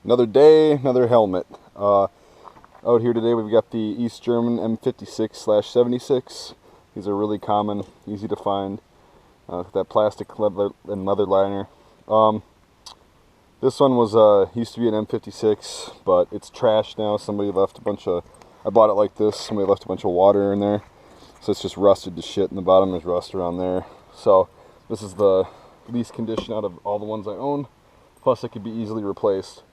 Another day, another helmet. Out here today we've got the East German M56/76. These are really common, easy to find. That plastic leather and leather liner. This one was used to be an M56, but it's trashed now. Somebody left a bunch of, I bought it like this, somebody left a bunch of water in there. So it's just rusted to shit, and the bottom there's rust around there. So this is the least condition out of all the ones I own. Plus it could be easily replaced.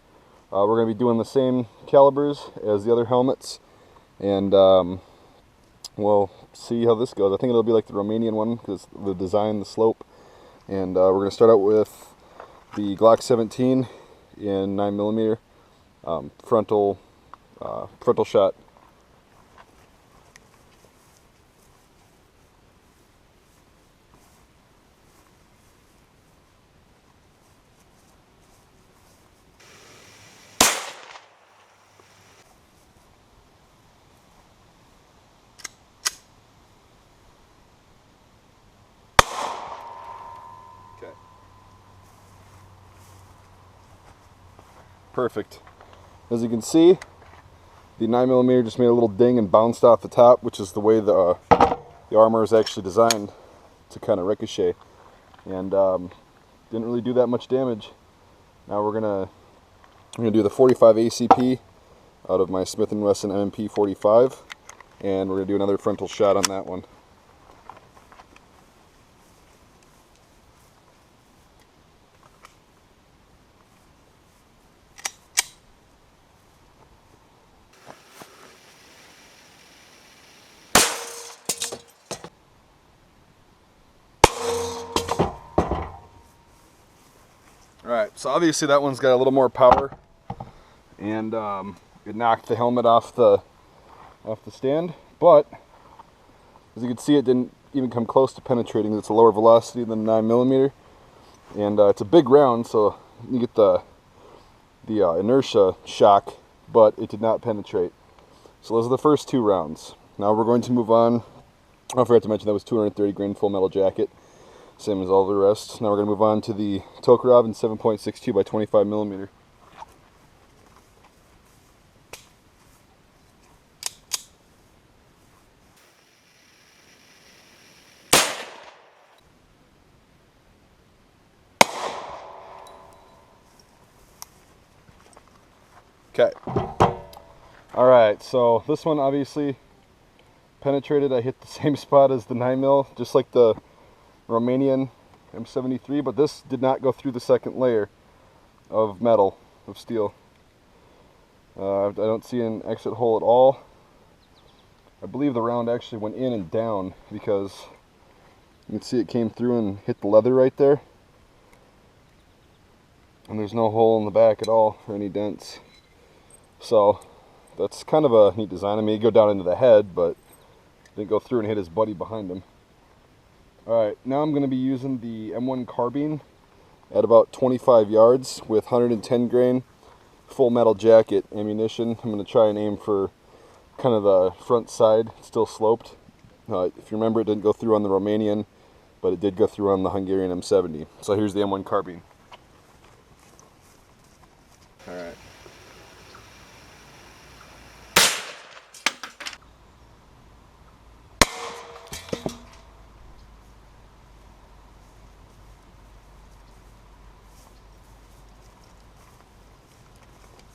We're going to be doing the same calibers as the other helmets, and we'll see how this goes. I think it'll be like the Romanian one because the design, the slope. And we're going to start out with the Glock 17 in 9mm frontal shot. Perfect. As you can see, the 9mm just made a little ding and bounced off the top, which is the way the armor is actually designed to kind of ricochet, and didn't really do that much damage. Now we're gonna do the 45 ACP out of my Smith & Wesson M&P 45, and we're gonna do another frontal shot on that one. Alright, so obviously that one's got a little more power, and it knocked the helmet off the stand, but as you can see, it didn't even come close to penetrating. It's a lower velocity than 9mm, and it's a big round, so you get the inertia shock, but it did not penetrate. So those are the first two rounds. Now we're going to move on. I forgot to mention that was 230 grain full metal jacket, same as all the rest. Now we're going to move on to the Tokarev in 7.62 by 25mm. Okay. Alright, so this one obviously penetrated. I hit the same spot as the 9mm, just like the Romanian M73, but this did not go through the second layer of metal, of steel. I don't see an exit hole at all. I believe the round actually went in and down because you can see it came through and hit the leather right there. And there's no hole in the back at all or any dents. So that's kind of a neat design. I mean, it go down into the head, but didn't go through and hit his buddy behind him. Alright, now I'm going to be using the M1 Carbine at about 25 yards with 110 grain full metal jacket ammunition. I'm going to try and aim for kind of the front side, still sloped. If you remember, it didn't go through on the Romanian, but it did go through on the Hungarian M70. So here's the M1 Carbine. Alright.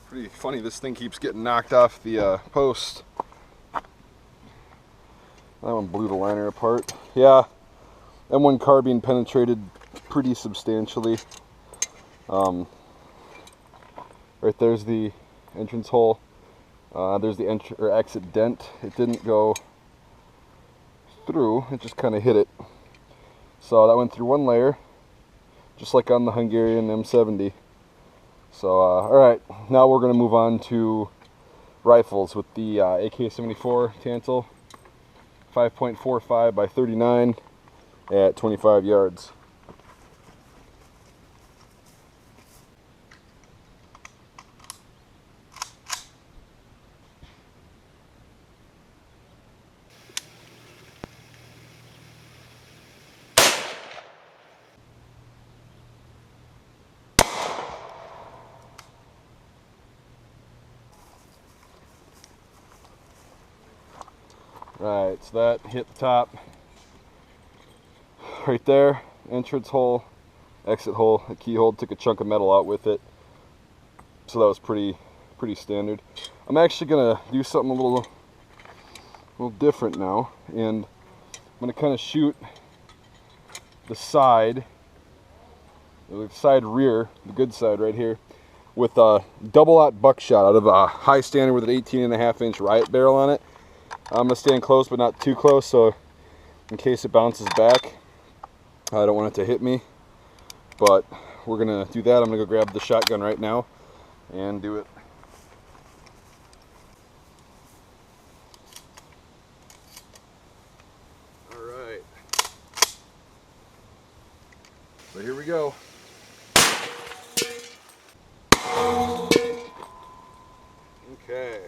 Pretty funny, this thing keeps getting knocked off the post. That one blew the liner apart. Yeah, M1 Carbine penetrated pretty substantially. Right there's the entrance hole. There's the exit dent. It didn't go through, it just kind of hit it. So that went through one layer, just like on the Hungarian M70. So, alright, now we're going to move on to rifles with the AK-74 Tantle 5.45 by 39 at 25 yards. Right, so that hit the top right there. Entrance hole, exit hole, a keyhole. Took a chunk of metal out with it, so that was pretty standard. I'm actually gonna do something a little different now, and I'm gonna kind of shoot the side rear, the good side right here, with a double-aught buckshot out of a high standard with an 18.5-inch riot barrel on it. I'm gonna stand close, but not too close, so in case it bounces back, I don't want it to hit me. But we're gonna do that. I'm gonna go grab the shotgun right now and do it. All right. So here we go. Okay.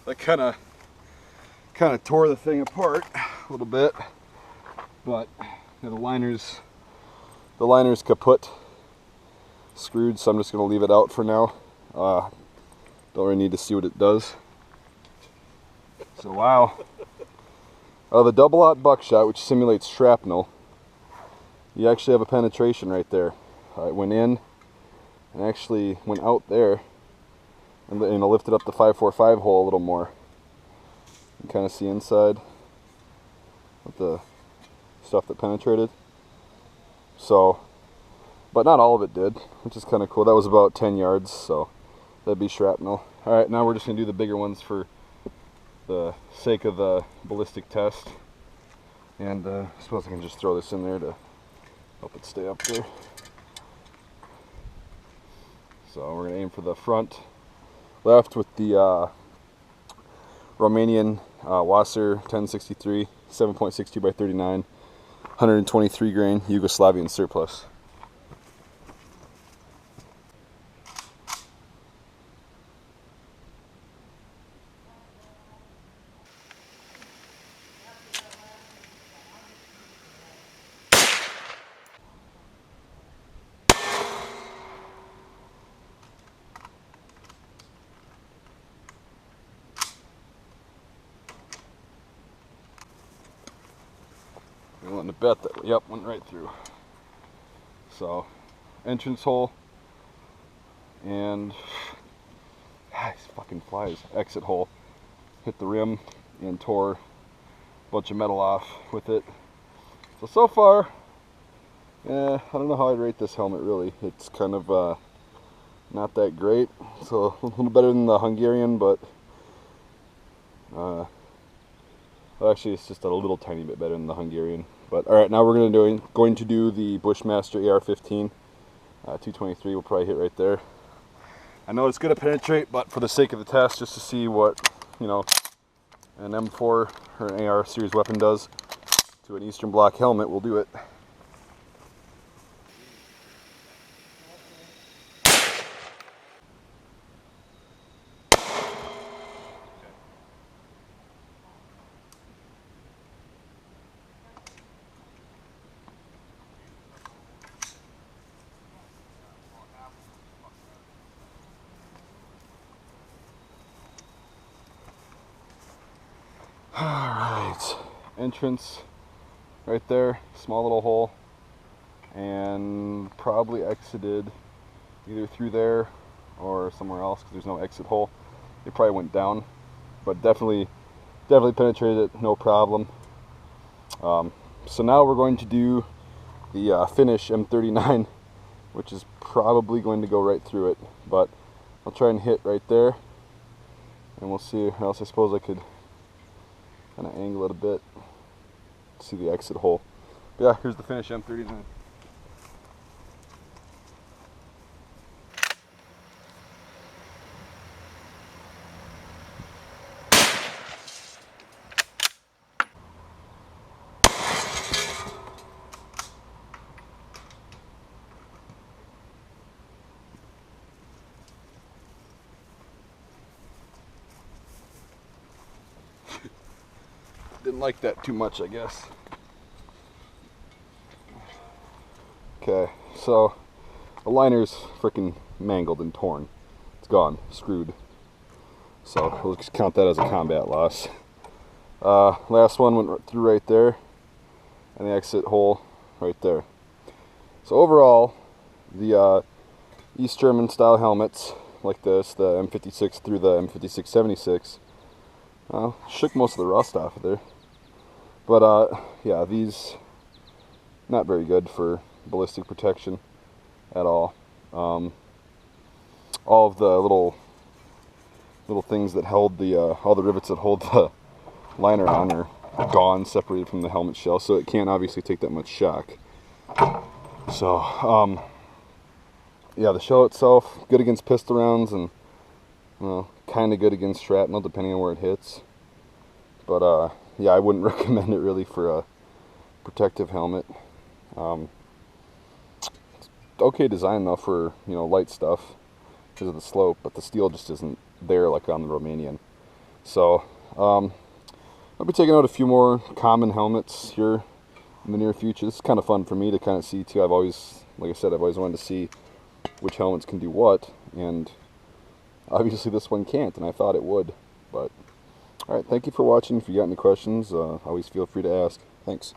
That kind of tore the thing apart a little bit, but yeah, the liner's kaput, screwed, so I'm just gonna leave it out for now. Don't really need to see what it does. So wow, the double-aught buckshot, which simulates shrapnel, you actually have a penetration right there. It went in and actually went out there, and I lifted up the 545 hole a little more. You can kind of see inside with the stuff that penetrated. So, but not all of it did, which is kind of cool. That was about 10 yards, so that'd be shrapnel. All right, now we're just gonna do the bigger ones for the sake of the ballistic test. And I suppose I can just throw this in there to help it stay up there. So we're gonna aim for the front left with the Romanian Wasser 1063, 7.62 by 39, 123 grain Yugoslavian surplus. I'm willing to bet that, yep, went right through. So, entrance hole, and these fucking flies. Exit hole, hit the rim and tore a bunch of metal off with it. So far, I don't know how I'd rate this helmet really. It's kind of not that great. So a little better than the Hungarian, but actually it's just a little tiny bit better than the Hungarian. But all right, now we're going to do the Bushmaster Ar-15. 223 will probably hit right there. I know it's going to penetrate, but for the sake of the test, just to see what, you know, an M4 or an AR series weapon does to an Eastern Bloc helmet, we'll do it. Alright, entrance right there, small little hole, and probably exited either through there or somewhere else because there's no exit hole. It probably went down, but definitely penetrated it, no problem. So now we're going to do the finish M39, which is probably going to go right through it, but I'll try and hit right there, and we'll see. Or else I suppose I could kind of angle it a bit to see the exit hole. But yeah, here's the finish M39. Didn't like that too much, I guess. Okay, so the liner's freaking mangled and torn. It's gone, screwed. So we'll just count that as a combat loss. Last one went through right there, and the exit hole right there. So overall, the East German style helmets like this, the M56 through the M56-76, shook most of the rust off of there. But yeah, these not very good for ballistic protection at all. All of the little things that held the all the rivets that hold the liner on are gone, separated from the helmet shell, so it can't obviously take that much shock. So yeah, the shell itself good against pistol rounds, and kind of good against shrapnel depending on where it hits. But yeah, I wouldn't recommend it really for a protective helmet. Okay design though for light stuff because of the slope, but the steel just isn't there like on the Romanian. So I'll be taking out a few more common helmets here in the near future. This is kind of fun for me to kind of see too. I've always, like I said, I've always wanted to see which helmets can do what, and obviously this one can't, and I thought it would. But alright, thank you for watching. If you got any questions, always feel free to ask. Thanks.